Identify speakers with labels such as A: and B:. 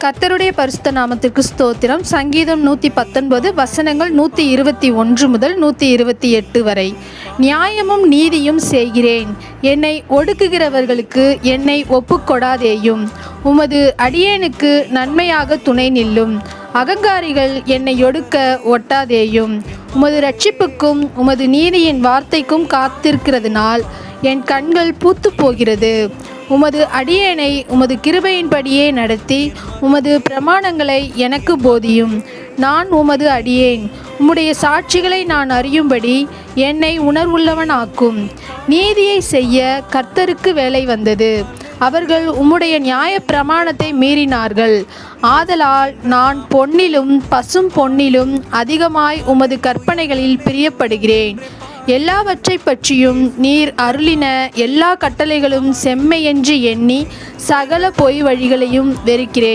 A: கர்த்தருடைய பரிசுத்த நாமத்திற்கு ஸ்தோத்திரம். சங்கீதம் 119 வசனங்கள் 121 முதல் 128 வரை. நியாயமும் நீதியும் செய்கிறேன், என்னை ஒடுக்குகிறவர்களுக்கு என்னை ஒப்புக்கொடாதேயும். உமது அடியேனுக்கு நன்மையாக துணை நில்லும். அகங்காரிகள் என்னை ஒடுக்க ஒட்டாதேயும். உமது இரட்சிப்புக்கும் உமது நீதியின் வார்த்தைக்கும் காத்திருக்கிறதுனால் என் கண்கள் பூத்து போகிறது. உமது அடியேனை உமது கிருபையின்படியே நடத்தி உமது பிரமாணங்களை எனக்கு போதியும். நான் உமது அடியேன், உம்முடைய சாட்சிகளை நான் அறியும்படி என்னை உணர்வுள்ளவனாக்கும். நீதியை செய்ய கர்த்தருக்கு வேலை வந்தது. அவர்கள் உம்முடைய நியாய பிரமாணத்தை மீறினார்கள். ஆதலால் நான் பொன்னிலும் பசும் பொன்னிலும் அதிகமாய் உமது கற்பனைகளில் பிரியப்படுகிறேன். எல்லாவற்றை பற்றியும் நீர் அருளின எல்லா கட்டளைகளும் செம்மையென்று எண்ணி சகல பொய் வழிகளையும் வெறுக்கிறேன்.